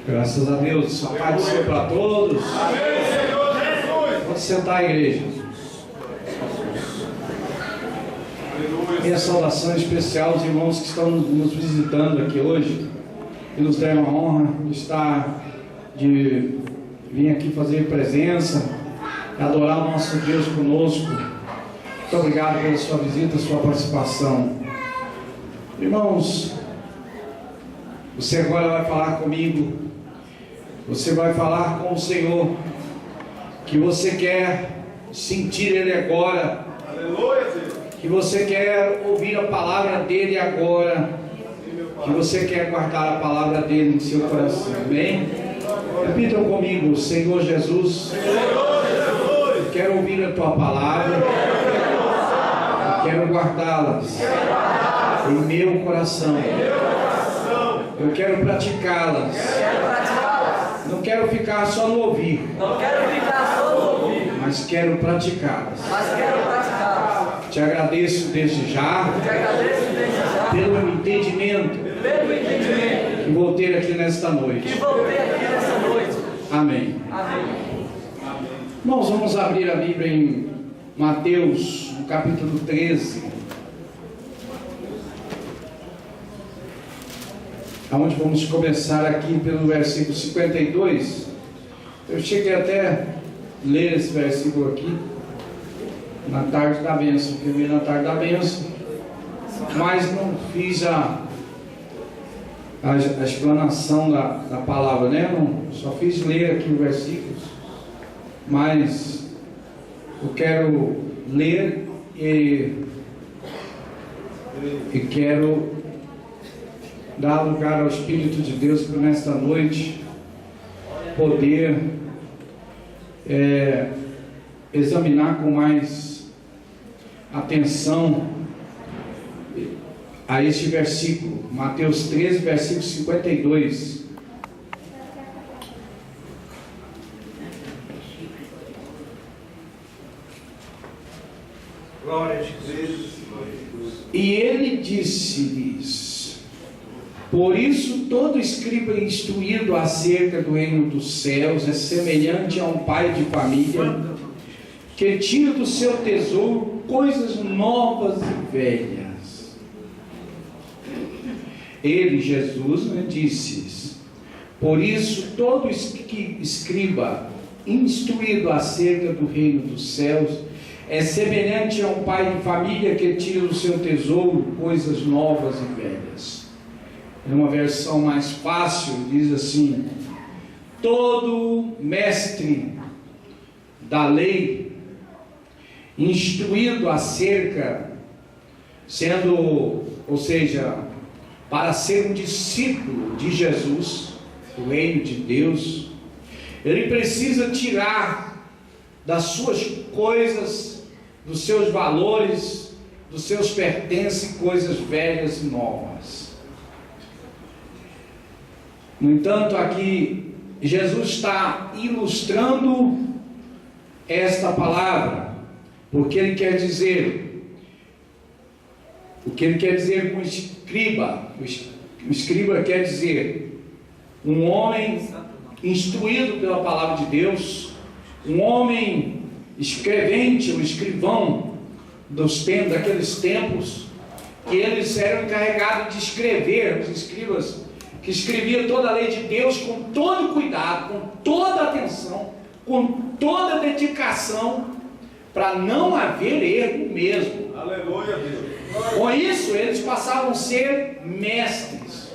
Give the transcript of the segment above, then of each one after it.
Graças a Deus, a paz do Senhor para todos. Amém, Senhor Jesus. Pode sentar, igreja. Minha saudação especial aos irmãos que estão nos visitando aqui hoje, que nos deram a honra de vir aqui fazer presença, adorar o nosso Deus conosco. Muito obrigado pela sua visita, sua participação. Irmãos, você agora vai falar comigo, você vai falar com o Senhor, que você quer sentir Ele agora. Aleluia, Deus. Que você quer ouvir a palavra dele agora, que você quer guardar a palavra dele em seu coração, amém? Repitam comigo: Senhor Jesus, eu quero ouvir a tua palavra, eu quero guardá-las em meu coração, eu quero praticá-las, não quero ficar só no ouvir, mas quero praticá-las. Te agradeço desde já pelo entendimento que vou ter aqui nesta noite. Amém. Nós vamos abrir a Bíblia em Mateus, no capítulo 13, onde vamos começar aqui pelo versículo 52. Eu cheguei até a ler esse versículo aqui na tarde da bênção, primeiro na tarde da bênção, mas não fiz a explanação da palavra, né? Não, só fiz ler aqui os versículos, mas eu quero ler e quero dar lugar ao Espírito de Deus para nesta noite poder examinar com mais atenção a este versículo, Mateus 13, versículo 52. Glória a Jesus. E ele disse-lhes: por isso todo escriba instruído acerca do reino dos céus é semelhante a um pai de família que tira do seu tesouro coisas novas e velhas. Ele, Jesus, disse: por isso todo escriba instruído acerca do reino dos céus é semelhante a um pai de família que tira do seu tesouro coisas novas e velhas. Em uma versão mais fácil diz assim: todo mestre da lei instruído acerca, para ser um discípulo de Jesus, do reino de Deus, ele precisa tirar das suas coisas, dos seus valores, dos seus pertences, coisas velhas e novas. No entanto, aqui Jesus está ilustrando esta palavra, porque ele quer dizer, o que ele quer dizer com escriba. O escriba quer dizer um homem instruído pela palavra de Deus, um homem escrevente, um escrivão daqueles tempos, que eles eram encarregados de escrever, os escribas, que escreviam toda a lei de Deus com todo cuidado, com toda atenção, com toda dedicação, para não haver erro mesmo. Aleluia, Deus. Com isso, eles passavam a ser mestres,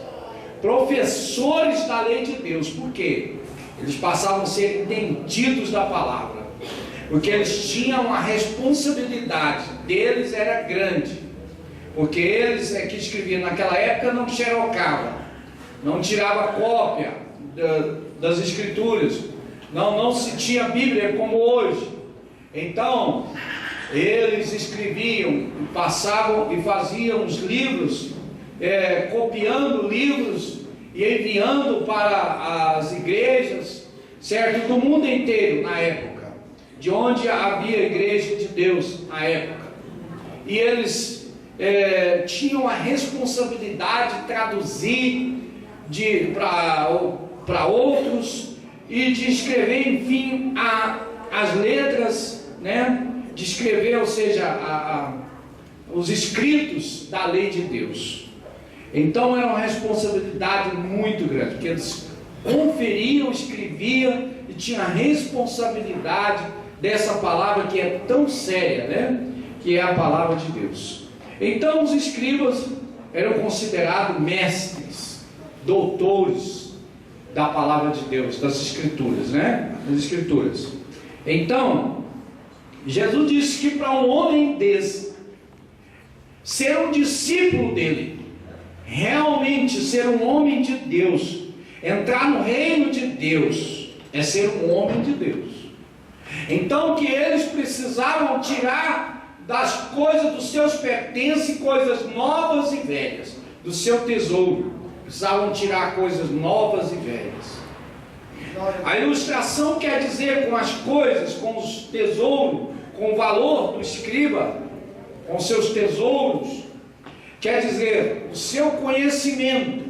professores da lei de Deus. Por quê? Eles passavam a ser entendidos da palavra, porque eles tinham a responsabilidade deles era grande, porque eles que escreviam naquela época não xerocavam, não tirava cópia das escrituras, não se tinha Bíblia como hoje. Então eles escreviam, passavam e faziam os livros, copiando livros e enviando para as igrejas, certo, do mundo inteiro na época, de onde havia igreja de Deus na época. E eles tinham a responsabilidade de traduzir para outros, e de escrever, enfim, as letras, né? De escrever, ou seja, os escritos da lei de Deus. Então era uma responsabilidade muito grande, porque eles conferiam, escreviam e tinham a responsabilidade dessa palavra que é tão séria, né? Que é a palavra de Deus. Então os escribas eram considerados mestres, doutores da palavra de Deus, das escrituras, né? Das escrituras. Então, Jesus disse que para um homem desse ser um discípulo dele, realmente ser um homem de Deus, entrar no reino de Deus, é ser um homem de Deus. Então que eles precisavam tirar das coisas dos seus pertences coisas novas e velhas, do seu tesouro. Precisavam tirar coisas novas e velhas. A ilustração quer dizer com as coisas, com os tesouros, com o valor do escriba, com seus tesouros, quer dizer o seu conhecimento.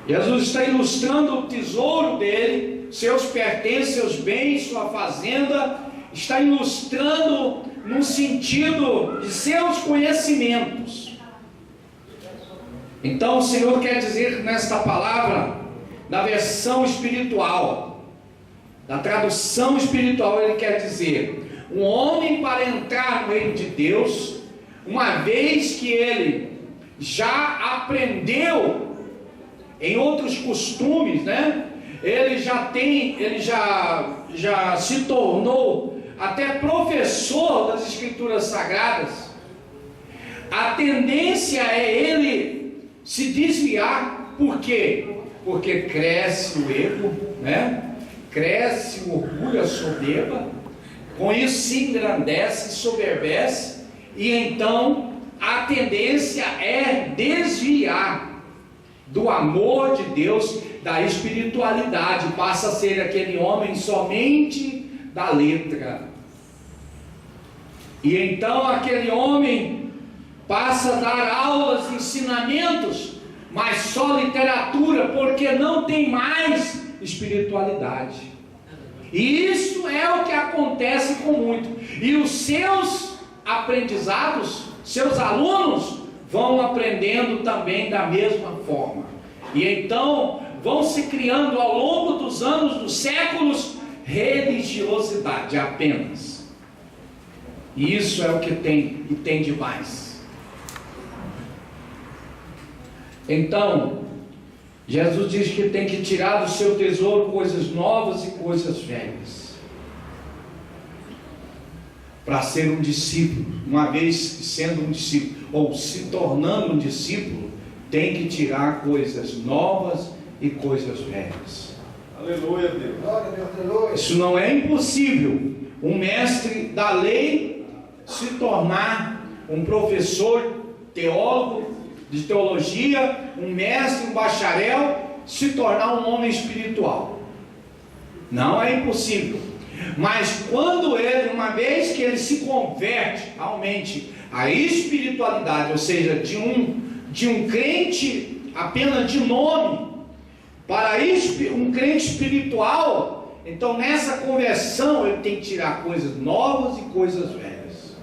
Jesus está ilustrando o tesouro dele, seus pertences, seus bens, sua fazenda, está ilustrando no sentido de seus conhecimentos. Então o Senhor quer dizer nesta palavra, na versão espiritual, na tradução espiritual, ele quer dizer: um homem para entrar no reino de Deus, uma vez que ele já aprendeu em outros costumes, né? Ele já se tornou até professor das Escrituras Sagradas. A tendência é ele se desviar. Por quê? Porque cresce o ego, né? Cresce o orgulho, a soberba. Com isso se engrandece, se soberbece, e então a tendência é desviar do amor de Deus, da espiritualidade, passa a ser aquele homem somente da letra. E então aquele homem passa a dar aulas, ensinamentos, mas só literatura, porque não tem mais espiritualidade. E isso é o que acontece com muito. E os seus aprendizados, seus alunos, vão aprendendo também da mesma forma. E então vão se criando ao longo dos anos, dos séculos, religiosidade apenas. E isso é o que tem e tem demais. Então, Jesus diz que tem que tirar do seu tesouro coisas novas e coisas velhas, para ser um discípulo. Uma vez sendo um discípulo, ou se tornando um discípulo, tem que tirar coisas novas e coisas velhas. Aleluia, Deus. Isso não é impossível. Um mestre da lei se tornar um professor, teólogo de teologia, um mestre, um bacharel, se tornar um homem espiritual. Não é impossível. Mas quando ele, uma vez que ele se converte realmente à espiritualidade, ou seja, de um crente apenas de nome, para um crente espiritual, então nessa conversão ele tem que tirar coisas novas e coisas velhas.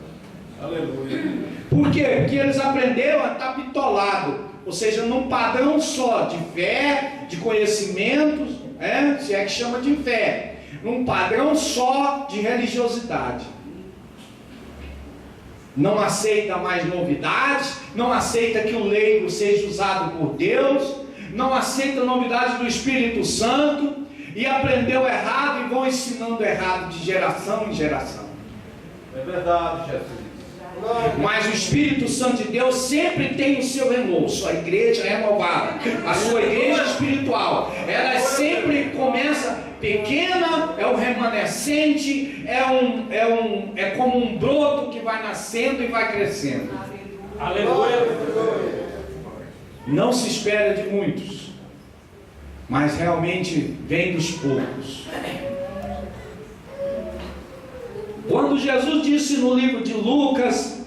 Aleluia. Por quê? Porque eles aprenderam a estar bitolado, ou seja, num padrão só de fé, de conhecimentos, se é que chama de fé, num padrão só de religiosidade. Não aceita mais novidades, não aceita que o leigo seja usado por Deus, não aceita novidades do Espírito Santo, e aprendeu errado e vão ensinando errado de geração em geração. É verdade, Jesus. Mas o Espírito Santo de Deus sempre tem o seu renovo, sua igreja renovada, a sua igreja espiritual, ela sempre começa pequena, é um remanescente, é como um broto que vai nascendo e vai crescendo. Aleluia. Não se espera de muitos, mas realmente vem dos poucos. Quando Jesus disse no livro de Lucas,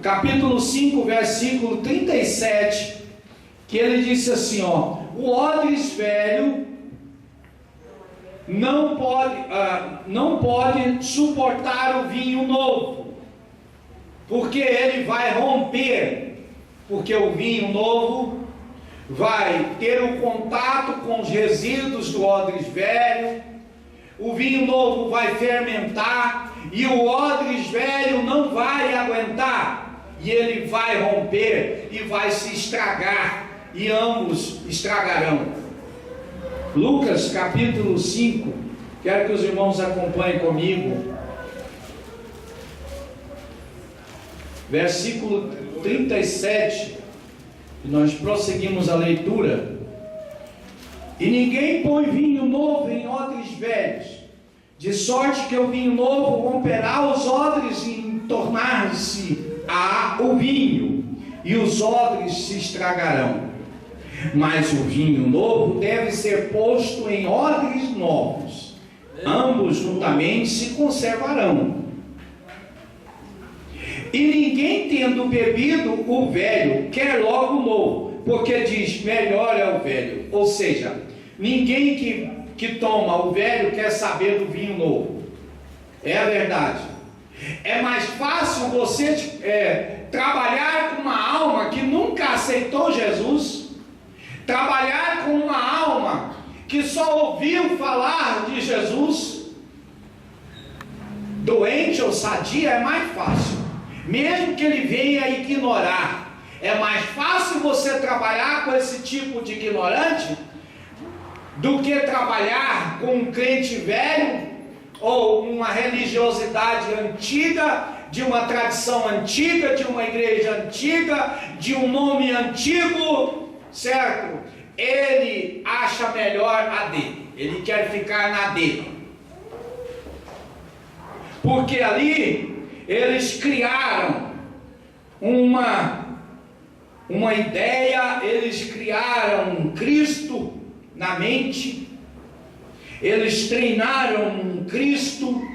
capítulo 5, versículo 37, que ele disse assim, ó, o odres velho não pode suportar o vinho novo, porque ele vai romper, porque o vinho novo vai ter o contato com os resíduos do odres velho, o vinho novo vai fermentar, e o odres velho não vai aguentar, e ele vai romper e vai se estragar, e ambos estragarão. Lucas capítulo 5, quero que os irmãos acompanhem comigo, versículo 37, e nós prosseguimos a leitura. E ninguém põe vinho novo em odres velhos, de sorte que o vinho novo romperá os odres e tornar-se o vinho, e os odres se estragarão. Mas o vinho novo deve ser posto em odres novos, ambos juntamente se conservarão. E ninguém, tendo bebido o velho, quer logo o novo, porque diz, melhor é o velho. Ou seja, ninguém que toma o velho quer saber do vinho novo. É a verdade. É mais fácil você trabalhar com uma alma que nunca aceitou Jesus, trabalhar com uma alma que só ouviu falar de Jesus, doente ou sadia, é mais fácil, mesmo que ele venha ignorar. É mais fácil você trabalhar com esse tipo de ignorante do que trabalhar com um crente velho ou uma religiosidade antiga, de uma tradição antiga, de uma igreja antiga, de um nome antigo, certo? Ele acha melhor a dele, ele quer ficar na dele, porque ali eles criaram uma ideia, eles criaram um Cristo na mente, eles treinaram um Cristo.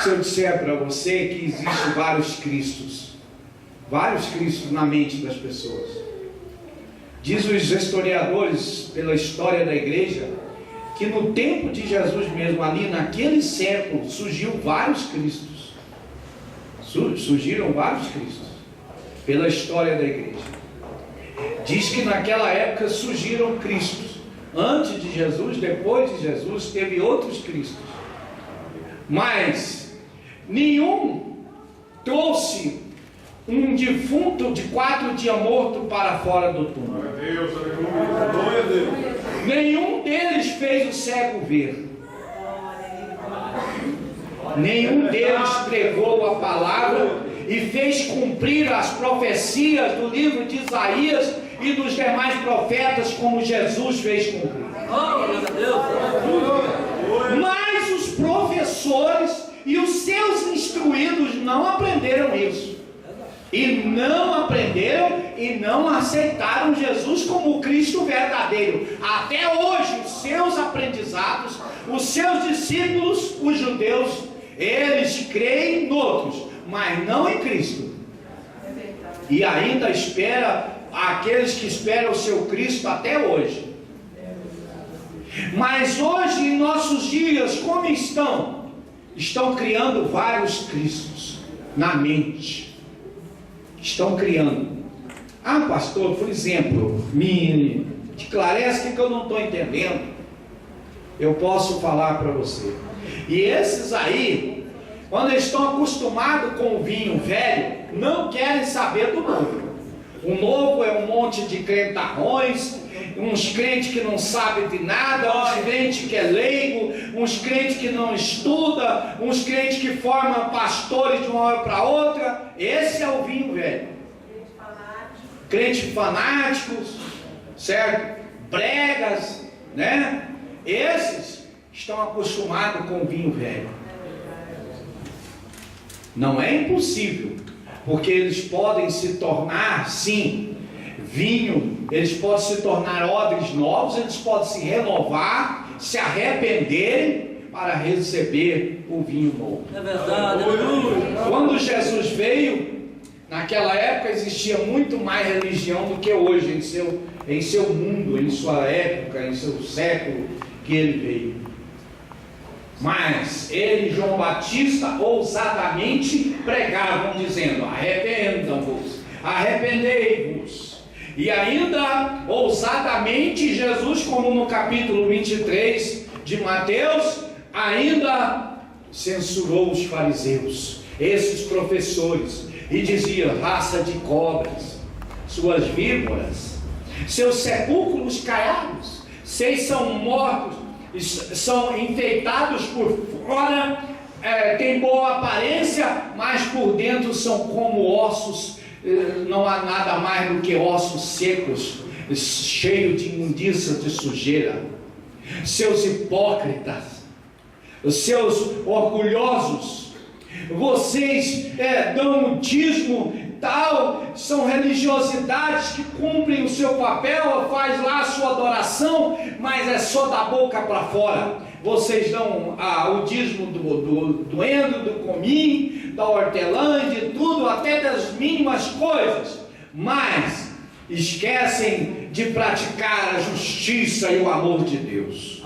Se eu disser para você que existem vários Cristos na mente das pessoas, diz os historiadores pela história da igreja, que no tempo de Jesus mesmo, ali naquele século, surgiram vários Cristos, pela história da igreja. Diz que naquela época surgiram Cristos, antes de Jesus, depois de Jesus, teve outros Cristos, mas nenhum trouxe um defunto de 4 dias morto para fora do túmulo. Deus, aleluia, Deus. Nenhum deles fez o cego ver. Nenhum deles pregou a palavra e fez cumprir as profecias do livro de Isaías e dos demais profetas, como Jesus fez cumprir. Mas os professores e os seus instruídos não aprenderam isso. E não aprenderam e não aceitaram Jesus como o Cristo verdadeiro. Até hoje, os seus aprendizados, os seus discípulos, os judeus, eles creem em outros, mas não em Cristo. E ainda espera aqueles que esperam o seu Cristo até hoje. Mas hoje, em nossos dias, como estão? Estão criando vários Cristos na mente. Estão criando. Ah, pastor, por exemplo, me esclarece que eu não estou entendendo. Eu posso falar para você. E esses aí, quando estão acostumados com o vinho velho, não querem saber do novo. O novo é um monte de crentarrões, uns crentes que não sabem de nada, uns crentes que é leigo, uns crentes que não estuda, uns crentes que formam pastores de uma hora para outra. Esse é o vinho velho. Crentes fanáticos, certo? Bregas, né? Esses estão acostumados com o vinho velho. Não é impossível, porque eles podem se tornar, sim, vinho, eles podem se tornar odres novos, eles podem se renovar, se arrependerem para receber o vinho novo. É verdade. Quando Jesus veio, Naquela época existia muito mais religião do que hoje, em seu mundo, em sua época, em seu século que ele veio. Mas ele, João Batista, ousadamente pregavam, dizendo: arrependam-vos, arrependei-vos. E ainda, ousadamente, Jesus, como no capítulo 23 de Mateus, ainda censurou os fariseus, esses professores, e dizia: raça de cobras, suas víboras, seus sepulcros caiados, vocês são mortos, são enfeitados por fora, têm boa aparência, mas por dentro são como ossos, não há nada mais do que ossos secos, cheios de imundícia, de sujeira. Seus hipócritas, seus orgulhosos, vocês dão o dízimo, tal, são religiosidades que cumprem o seu papel, faz lá a sua adoração, mas é só da boca para fora. Vocês dão o dízimo do endo, do cominho, da hortelã, de tudo, até das mínimas coisas, mas esquecem de praticar a justiça e o amor de Deus.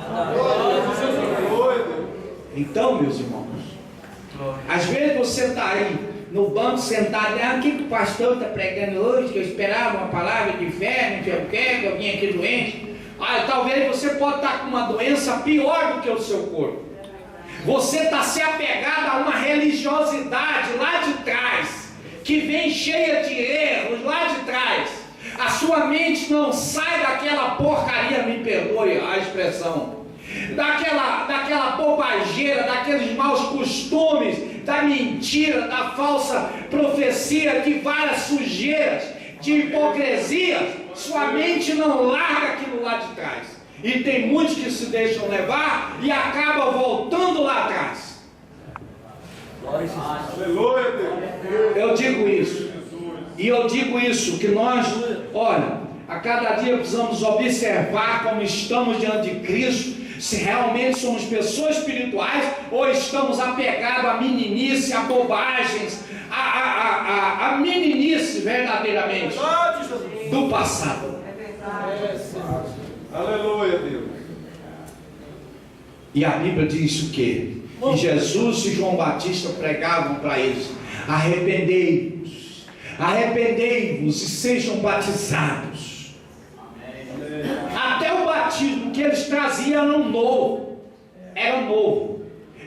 Então, meus irmãos, às vezes você está aí no banco sentado, o que o pastor está pregando hoje, que eu esperava uma palavra de fé, não sei o que, eu vim aqui doente. Talvez você pode estar com uma doença pior do que o seu corpo. Você está se apegado a uma religiosidade lá de trás, que vem cheia de erros lá de trás. A sua mente não sai daquela porcaria, me perdoe a expressão, daquela bobageira, daqueles maus costumes, da mentira, da falsa profecia, de várias sujeiras, de hipocrisia. Sua mente não larga aquilo lá de trás. E tem muitos que se deixam levar e acabam voltando lá atrás. Eu digo isso. E eu digo isso, que nós, olha, a cada dia precisamos observar como estamos diante de Cristo, se realmente somos pessoas espirituais ou estamos apegados à meninice, a bobagens, a meninice verdadeiramente do passado. Aleluia, Deus. E a Bíblia diz o quê? Que Jesus e João Batista pregavam para eles: arrependei-vos, arrependei-vos e sejam batizados. Até o batismo que eles traziam era novo,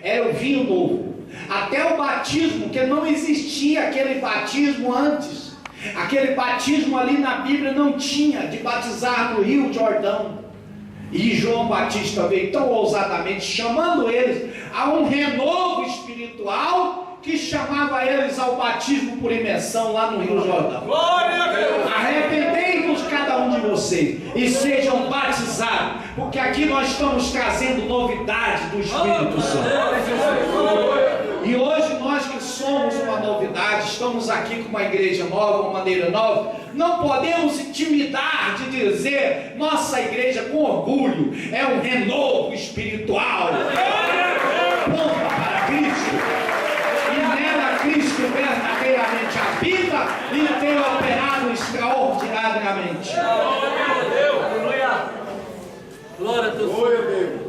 era o vinho novo. Até o batismo, que não existia aquele batismo antes, aquele batismo ali na Bíblia não tinha, de batizar no Rio Jordão. E João Batista veio tão ousadamente, chamando eles a um renovo espiritual, que chamava eles ao batismo por imersão lá no Rio Jordão. Glória a Deus! Arrependei-vos cada um de vocês e sejam batizados, porque aqui nós estamos trazendo novidade do Espírito Santo. E hoje nós que somos uma novidade, estamos aqui com uma igreja nova, uma maneira nova, não podemos intimidar de dizer: nossa igreja com orgulho é um renovo espiritual. Ponta para Cristo. E nela Cristo verdadeiramente habita e tem operado extraordinariamente. Glória a Deus. Glória a Deus.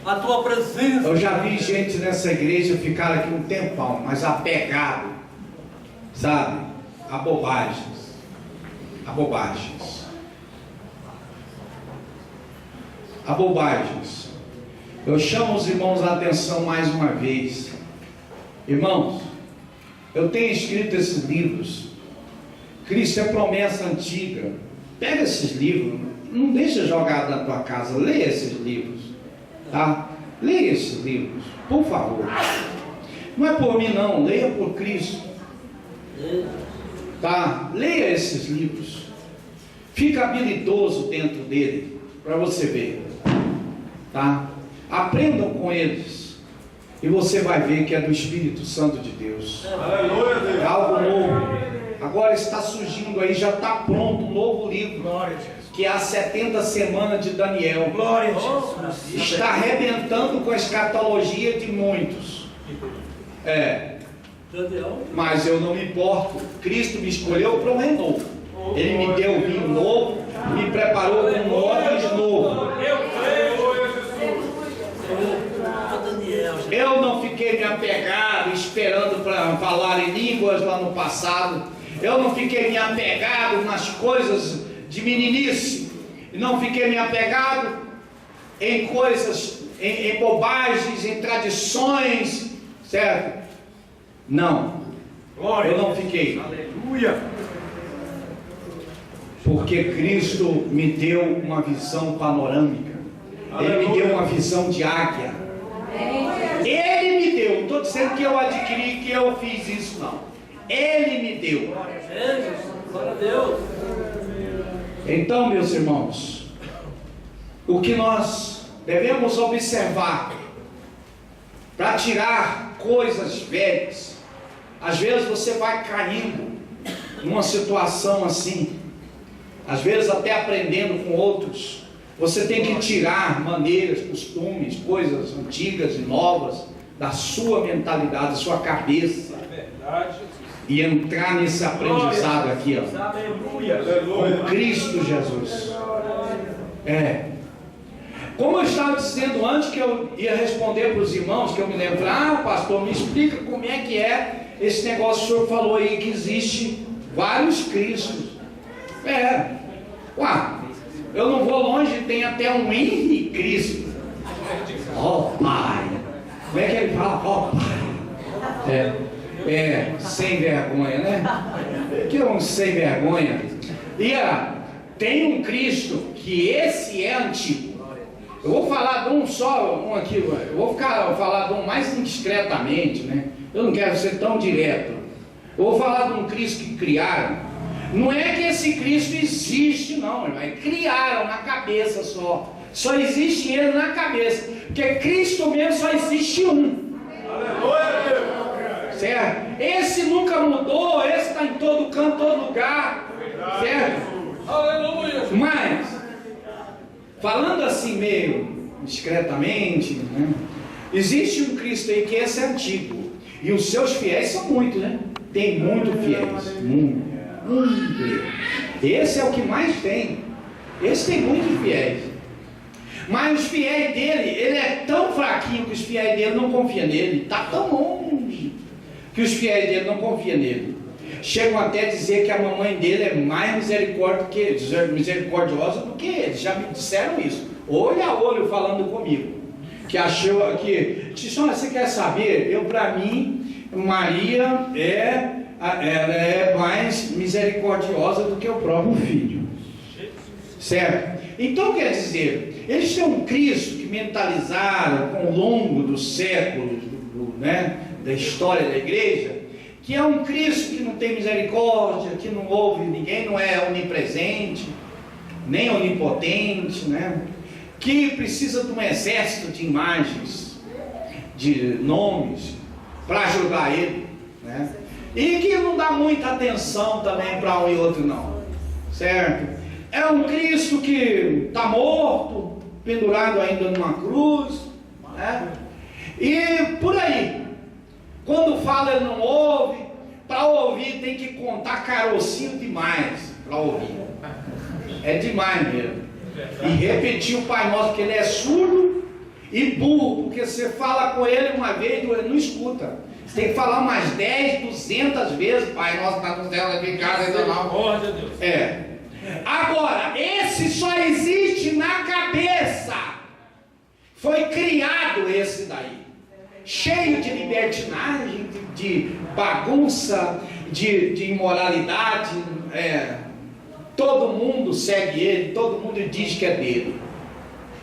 A tua presença. Eu já vi gente nessa igreja ficar aqui um tempão, mas apegado, sabe, a bobagens, a bobagens, a bobagens. Eu chamo os irmãos a atenção mais uma vez. Irmãos, eu tenho escrito esses livros. Cristo é promessa antiga. Pega esses livros, não deixa jogado na tua casa, leia esses livros. Tá? Leia esses livros, por favor. Não é por mim não, leia por Cristo. Tá? Leia esses livros. Fica habilidoso dentro dele, para você ver. Tá? Aprendam com eles. E você vai ver que é do Espírito Santo de Deus. Aleluia, Deus. É algo novo. Agora está surgindo aí, já está pronto um novo livro. Glória a Jesus. Que é a 70 semanas de Daniel. Glória a Jesus. Está arrebentando com a escatologia de muitos. Daniel. Mas eu não me importo. Cristo me escolheu para um renovo. Ele me deu vinho novo, me preparou com um óculos novo. Eu não fiquei me apegado, esperando para falar em línguas lá no passado. Eu não fiquei me apegado nas coisas de meninice. Não fiquei me apegado em coisas, em bobagens, em tradições, certo? Não, eu não fiquei. Aleluia. Porque Cristo me deu uma visão panorâmica. Ele me deu uma visão de águia. Ele me deu, não estou dizendo que eu adquiri, que eu fiz isso, não. Ele me deu. Glória a Deus. Então, meus irmãos, o que nós devemos observar para tirar coisas velhas, às vezes você vai caindo numa situação assim, às vezes até aprendendo com outros. Você tem que tirar maneiras, costumes, coisas antigas e novas da sua mentalidade, da sua cabeça, e entrar nesse aprendizado aqui, ó, Aleluia. com Cristo Jesus. Como eu estava dizendo antes, que eu ia responder para os irmãos, que eu me lembro, pastor, me explica como é que é esse negócio que o senhor falou aí, que existe vários Cristos. Eu não vou longe, tem até um Henri Cristo. Pai. Como é que ele fala? Pai. Sem vergonha, né? Que é um sem vergonha. E tem um Cristo que esse é antigo. Eu vou falar de um aqui, eu vou falar de um mais indiscretamente, né? Eu não quero ser tão direto. Eu vou falar de um Cristo que criaram. Não é que esse Cristo existe, não, irmão. Criaram na cabeça só. Só existe ele na cabeça. Porque Cristo mesmo só existe um. Certo? Esse nunca mudou, esse está em todo canto, todo lugar. Certo? Aleluia. Mas, falando assim meio discretamente, né? Existe um Cristo aí que esse é antigo. E os seus fiéis são muitos, né? Tem muito fiéis. Muito. Esse é o que mais tem. Esse tem muitos fiéis. Mas os fiéis dele, ele é tão fraquinho que os fiéis dele não confiam nele. Está tão longe que os fiéis dele não confiam nele. Chegam até a dizer que a mamãe dele é mais misericordiosa do que ele. Já me disseram isso, olho a olho, falando comigo. Que achou que, você quer saber? Para mim, Maria ela é mais misericordiosa do que o próprio filho. Certo? Então quer dizer, eles têm um Cristo que mentalizaram ao longo dos séculos, né, da história da igreja, que é um Cristo que não tem misericórdia, que não ouve ninguém, não é onipresente, nem onipotente, né? Que precisa de um exército de imagens, de nomes, para ajudar ele, né? E que não dá muita atenção também para um e outro não, certo? É um Cristo que está morto, pendurado ainda numa cruz, né? E por aí, quando fala ele não ouve, para ouvir tem que contar carocinho demais, para ouvir, é demais mesmo. E repetir o Pai Nosso, porque ele é surdo e burro, porque você fala com ele uma vez, ele não escuta. Você tem que falar umas 10, 200 vezes, Pai Nosso está no céu, aqui em casa, ainda não. Agora, esse só existe na cabeça. Foi criado esse daí, cheio de libertinagem, de bagunça, de imoralidade. Todo mundo segue ele, todo mundo diz que é dele.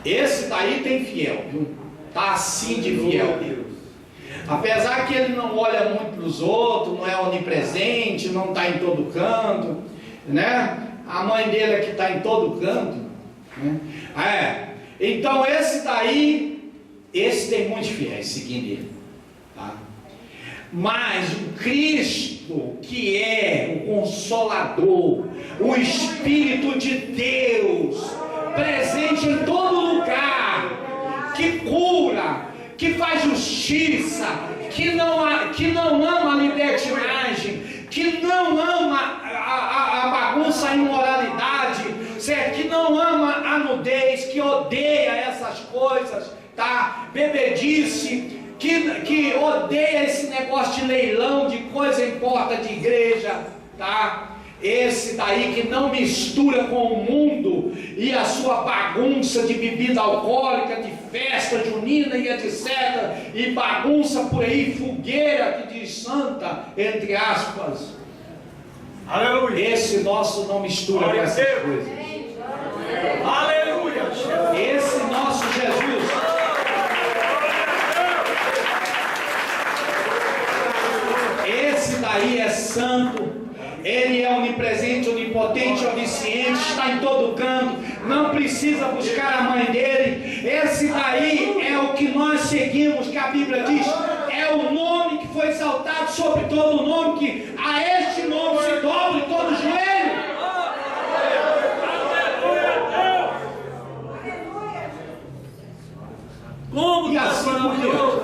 Esse daí tem fiel, viu? Está assim de fiel dele. Apesar que ele não olha muito para os outros, não é onipresente, não está em todo canto, né? A mãe dele é que está em todo canto, né? Então esse daí, esse tem muitos fiéis seguindo ele, tá? Mas o Cristo, que é o Consolador, o Espírito de Deus, presente em todo lugar, que cura, que faz justiça, que não ama a libertinagem, que não ama a bagunça, a imoralidade, certo? Que não ama a nudez, que odeia essas coisas, tá? Bebedice, que odeia esse negócio de leilão, de coisa em porta de igreja, tá? Esse daí que não mistura com o mundo e a sua bagunça de bebida alcoólica, de festa junina e etc. E bagunça por aí, fogueira que diz santa, entre aspas. Aleluia. Esse nosso não mistura com essas coisas. Aleluia. Esse nosso Jesus. Esse daí é santo. Ele é onipresente, onipotente, onisciente, está em todo canto, não precisa buscar a mãe dele. Esse daí é o que nós seguimos, que a Bíblia diz, é o nome que foi exaltado sobre todo o nome, que a este nome se dobre todo o joelho. Como E assim por diante.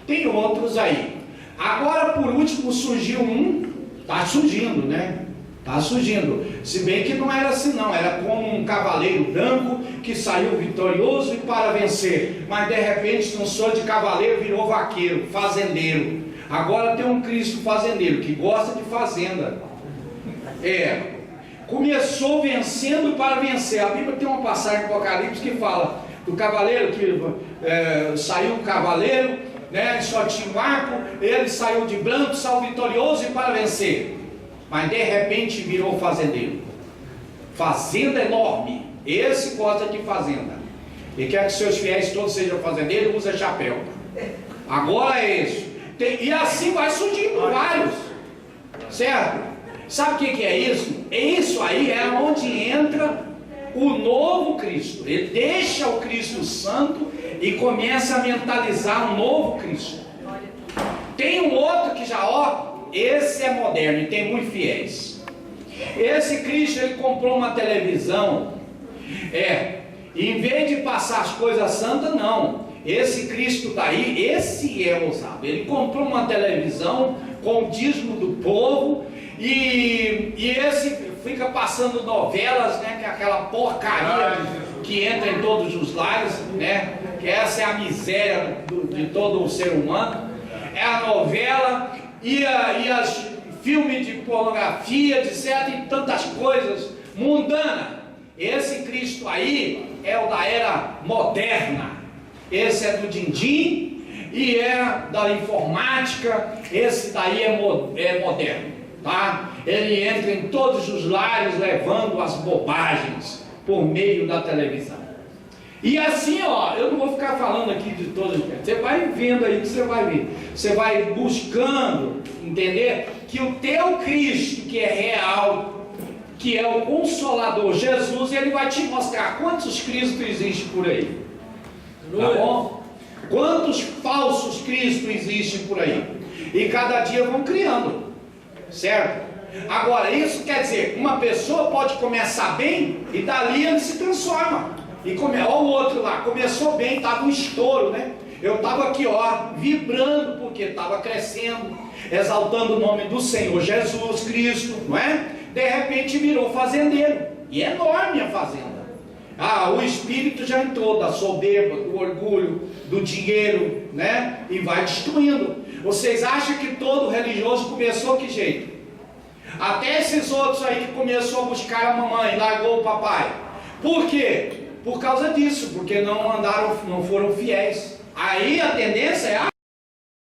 Tem outros aí. Agora, por último, surgiu um. Está surgindo, né? Está surgindo. Se bem que não era assim, não. Era como um cavaleiro branco que saiu vitorioso e para vencer. Mas de repente, não sou de cavaleiro, virou vaqueiro, fazendeiro. Agora tem um Cristo fazendeiro que gosta de fazenda. Começou vencendo para vencer. A Bíblia tem uma passagem no Apocalipse que fala do cavaleiro que saiu o cavaleiro, né, só tinha um arco, ele saiu de branco, saiu vitorioso e para vencer, mas de repente virou fazendeiro. Fazenda enorme, esse gosta de fazenda, e quer que seus fiéis todos sejam fazendeiros, usa chapéu. Agora é isso, e assim vai surgindo vários, certo? Sabe o que é isso? Isso aí é onde entra o novo Cristo. Ele deixa o Cristo Santo e começa a mentalizar um novo Cristo. Tem um outro que já, esse é moderno e tem muitos fiéis. Esse Cristo, ele comprou uma televisão, e em vez de passar as coisas santas, não. Esse Cristo daí, esse é ousado. Ele comprou uma televisão com o dízimo do povo, e esse fica passando novelas, né, que é aquela porcaria que entra em todos os lares, né, que essa é a miséria de todo o ser humano, é a novela e as filmes de pornografia, etc, e tantas coisas mundanas. Esse Cristo aí é o da era moderna, esse é do din-din e é da informática, esse daí é moderno, tá? Ele entra em todos os lares levando as bobagens por meio da televisão. E assim, eu não vou ficar falando aqui de todas, você vai vendo aí que você vai ver, você vai buscando entender que o teu Cristo, que é real, que é o Consolador, Jesus, ele vai te mostrar quantos Cristos existem por aí, tá bom? Quantos falsos Cristos existem por aí, e cada dia vão criando, certo? Agora, isso quer dizer, uma pessoa pode começar bem e dali ele se transforma. Olha o outro lá, começou bem, estava um estouro, né? Eu estava aqui, vibrando, porque estava crescendo, exaltando o nome do Senhor Jesus Cristo, não é? De repente virou fazendeiro, e é enorme a fazenda. O espírito já entrou da soberba, do orgulho, do dinheiro, né? E vai destruindo. Vocês acham que todo religioso começou que jeito? Até esses outros aí que começou a buscar a mamãe, largou o papai. Por quê? Por causa disso, porque não foram fiéis. Aí a tendência é